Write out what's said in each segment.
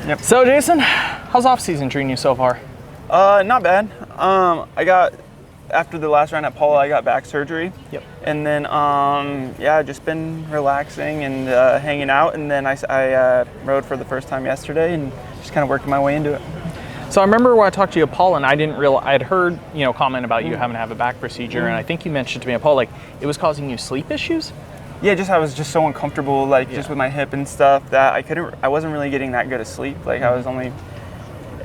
Yep. So Jason, how's off season treating you so far? Not bad. After the last round at Polo, I got back surgery. Yep. And then, just been relaxing and hanging out. And then I rode for the first time yesterday and just kind of working my way into it. So I remember when I talked to you at Paul, and I didn't realize, I had heard, comment about you having to have a back procedure, and I think you mentioned to me at Paul, like, it was causing you sleep issues? Yeah, I was just so uncomfortable, just with my hip and stuff, that I wasn't really getting that good of sleep. Like, I was only,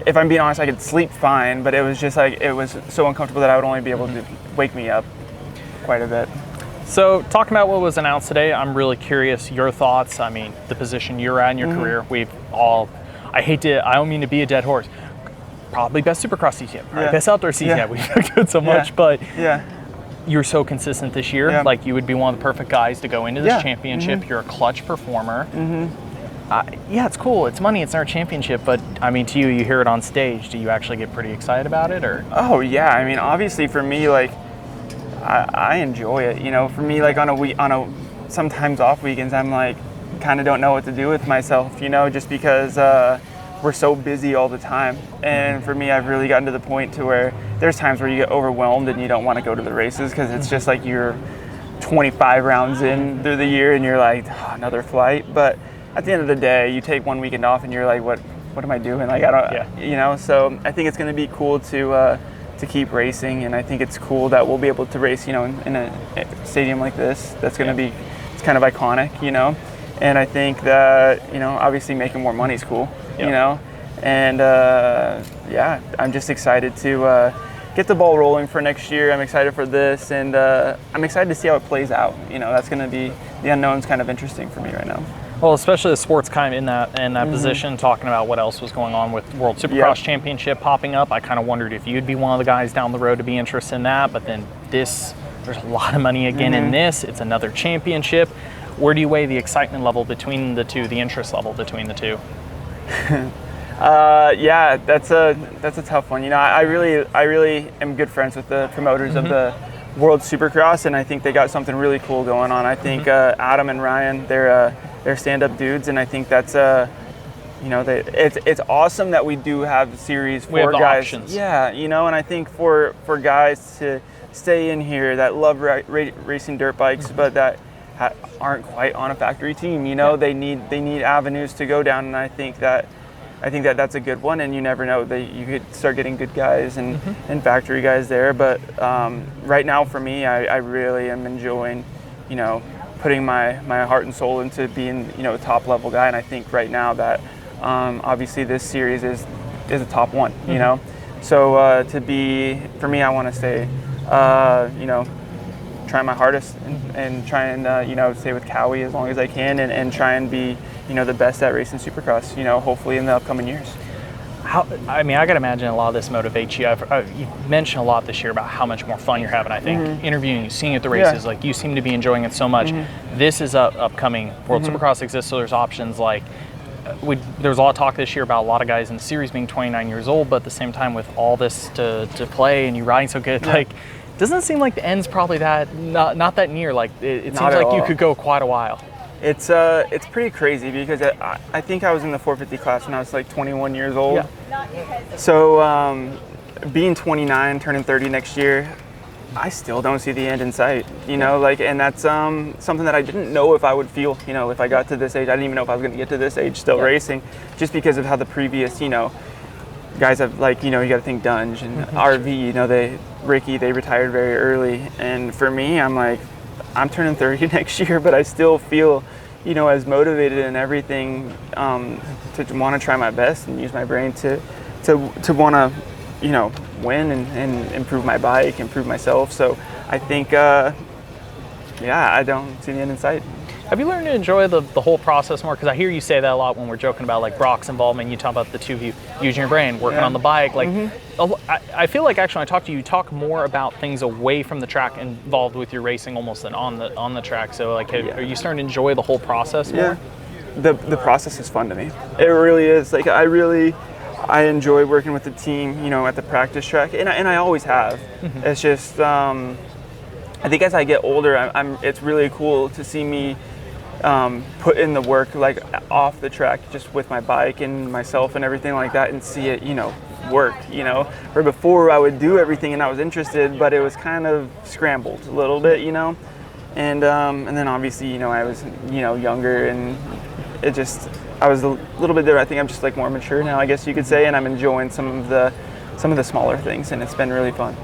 if I'm being honest, I could sleep fine, but it was just like, it was so uncomfortable that I would only be able to wake me up quite a bit. So talking about what was announced today, I'm really curious, your thoughts. I mean, the position you're at in your career, I don't mean to be a dead horse, probably best Supercross season yet, probably best outdoor season yet. We've looked at so much, but you're so consistent this year. Yeah. Like, you would be one of the perfect guys to go into this championship. You're a clutch performer. It's cool. It's money. It's our championship. But I mean, to you, you hear it on stage. Do you actually get pretty excited about it, or? Oh yeah. I mean, obviously for me, like, I enjoy it. For me, like sometimes off weekends, I'm like, kind of don't know what to do with myself. Just because we're so busy all the time. And for me, I've really gotten to the point to where there's times where you get overwhelmed and you don't want to go to the races because it's just like you're 25 rounds in through the year and you're like, another flight. But at the end of the day, you take one weekend off and you're like, what am I doing? Like, I don't, So I think it's going to be cool to keep racing, and I think it's cool that we'll be able to race, in a stadium like this. That's going to be, it's kind of iconic, And I think that, obviously making more money is cool, And I'm just excited to get the ball rolling for next year. I'm excited for this, and I'm excited to see how it plays out. That's going to be, the unknown's kind of interesting for me right now. Well, especially the sports kind of in that position, talking about what else was going on with World Supercross Championship popping up. I kind of wondered if you'd be one of the guys down the road to be interested in that, but then there's a lot of money again in this. It's another championship. Where do you weigh the excitement level between the two, the interest level between the two? That's a tough one. I really am good friends with the promoters of the World Supercross, and I think they got something really cool going on. I think Adam and Ryan, they're stand-up dudes, and I think that's it's awesome that we do have the series for guys. Options. Yeah, and I think for guys to stay in here that love racing dirt bikes, but that aren't quite on a factory team. They need avenues to go down, and I think that's a good one. And you never know, that you could start getting good guys and factory guys there. But right now for me, I really am enjoying, putting my heart and soul into being, a top level guy. And I think right now that obviously this series is a top one, So for me, I want to stay, try my hardest and try and stay with Cowie as long as I can and try and be the best at racing Supercross, hopefully in the upcoming years. I got to imagine a lot of this motivates you. You mentioned a lot this year about how much more fun you're having, I think, interviewing you, seeing at the races. Like, you seem to be enjoying it so much. This is upcoming. World Supercross exists, so there's options. Like, there's a lot of talk this year about a lot of guys in the series being 29 years old, but at the same time with all this to play and you riding so good, doesn't it seem like the end's probably not that near? Like, it seems like you could go quite a while. It's pretty crazy because I think I was in the 450 class when I was like 21 years old. Yeah. So being 29, turning 30 next year, I still don't see the end in sight. And that's something that I didn't know if I would feel. If I got to this age, I didn't even know if I was going to get to this age still racing, just because of how the previous guys have, you got to think Dunge and RV. Ricky, they retired very early, and for me, I'm turning 30 next year, but I still feel, as motivated and everything to want to try my best and use my brain to want to, win and improve my bike, improve myself. So I think, I don't see the end in sight. Have you learned to enjoy the whole process more? Because I hear you say that a lot when we're joking about like Brock's involvement. You talk about the two of you using your brain, working on the bike. Like, I feel like actually when I talk to you, you talk more about things away from the track involved with your racing almost than on the track. So like, are you starting to enjoy the whole process more? The process is fun to me. It really is. Like, I enjoy working with the team, at the practice track, and I always have. It's just I think as I get older, it's really cool to see me put in the work like off the track, just with my bike and myself and everything like that, and see it, work. Where before I would do everything and I was interested, but it was kind of scrambled a little bit, and then obviously, I was, younger, and I was a little bit there. I think I'm just like more mature now, I guess you could say, and I'm enjoying some of the smaller things, and it's been really fun.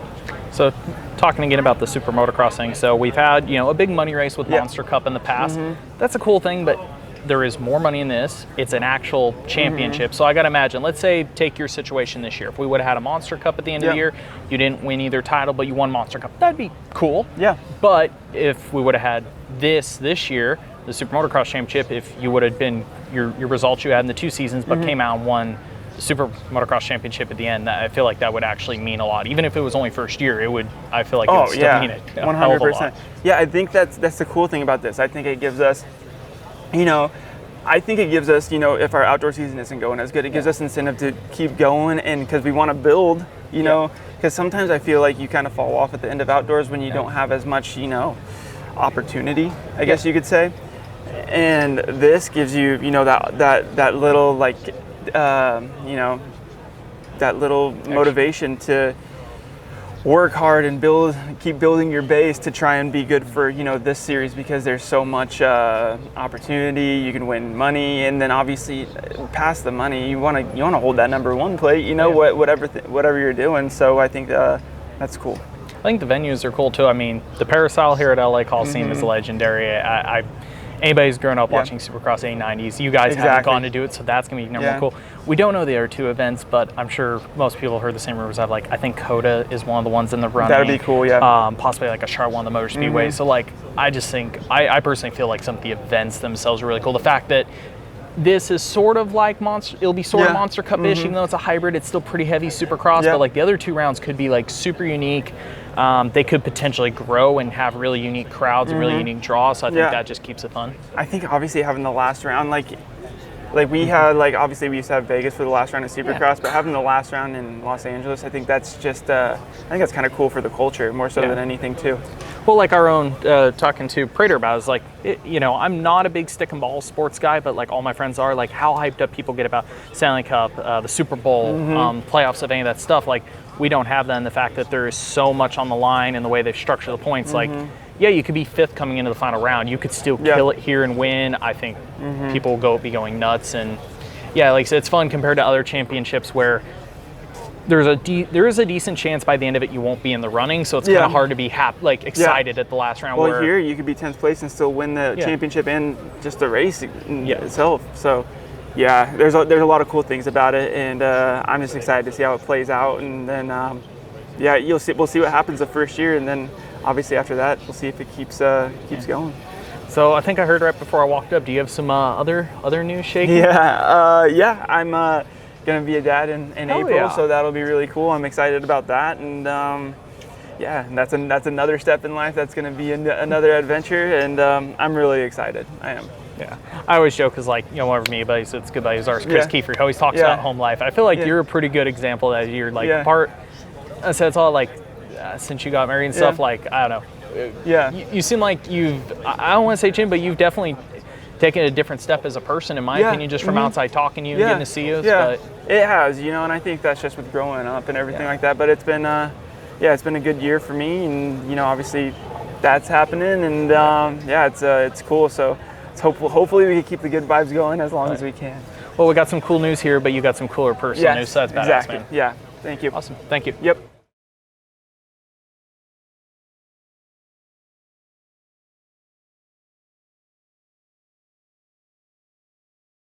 So talking again about the super motocross thing, so we've had, a big money race with Monster Cup in the past. That's a cool thing, but there is more money in this. It's an actual championship. So I got to imagine, let's say, take your situation this year. If we would have had a Monster Cup at the end of the year, you didn't win either title, but you won Monster Cup, that'd be cool. Yeah. But if we would have had this year, the Super Motocross Championship, if you would have been your results you had in the 2 seasons, but came out and won the Super Motocross Championship at the end, I feel like that would actually mean a lot. Even if it was only first year, I feel like it would still mean it. 100%. Yeah, I think that's the cool thing about this. I think it gives us, if our outdoor season isn't going as good, it gives us incentive to keep going, and because we want to build, because sometimes I feel like you kind of fall off at the end of outdoors when you don't have as much, opportunity, I guess you could say. And this gives you, that little that little motivation to work hard and keep building your base to try and be good for, this series, because there's so much opportunity. You can win money, and then obviously past the money, you want to hold that #1 plate, whatever you're doing. So I think that's cool. I think the venues are cool too. I mean, the Parasail here at LA Coliseum is legendary. Anybody who's grown up watching Supercross '90s, you guys haven't gone to do it, so that's going to be #1 cool. We don't know the other 2 events, but I'm sure most people heard the same rumors. I think Coda is one of the ones in the running. That'd be cool, yeah. Possibly like a Charlotte, one of the motor speedways. So I just think, I personally feel like some of the events themselves are really cool. The fact that this is sort of like it'll be sort of Monster Cup-ish, even though it's a hybrid, it's still pretty heavy Supercross, but the other 2 rounds could be super unique. They could potentially grow and have really unique crowds and really unique draws, so I think that just keeps it fun. I think obviously having the last round, we had, obviously we used to have Vegas for the last round of Supercross, but having the last round in Los Angeles, I think that's just, I think that's kind of cool for the culture, more so than anything too. Well, our own, talking to Prater about it, I'm not a big stick and ball sports guy, but all my friends are, how hyped up people get about Stanley Cup, the Super Bowl, playoffs of any of that stuff. We don't have that, and the fact that there is so much on the line and the way they've structured the points. You could be 5th coming into the final round. You could still kill it here and win. I think people will be going nuts. And like I said, it's fun compared to other championships where there is a decent chance by the end of it you won't be in the running. So it's kind of hard to be excited at the last round. Well, here you could be 10th place and still win the championship and just the race itself. So there's a lot of cool things about it, and I'm just excited to see how it plays out. And then we'll see what happens the first year, and then obviously after that we'll see if it keeps going. So I think I heard right before I walked up, do you have some other news shaking? Yeah, I'm gonna be a dad in April, so that'll be really cool. I'm excited about that, and that's another step in life. That's gonna be another adventure, and I'm really excited. I am. Yeah, I always joke because one of me buddies, it's good buddies ours, Chris Kiefer, he always talks about home life. I feel like you're a pretty good example that you're part. I said it's all since you got married and stuff. I don't know. You seem like I don't want to say Jim, but you've definitely taken a different step as a person, in my opinion, just from outside talking to you and getting to see you. Yeah, it has, and I think that's just with growing up and everything like that. But it's been, it's been a good year for me, and obviously that's happening, and it's cool. So. Hopefully we can keep the good vibes going as long as we can. Well, we got some cool news here, but you got some cooler personal news, so that's badass, exactly. man. Yeah, thank you. Awesome, thank you. Yep.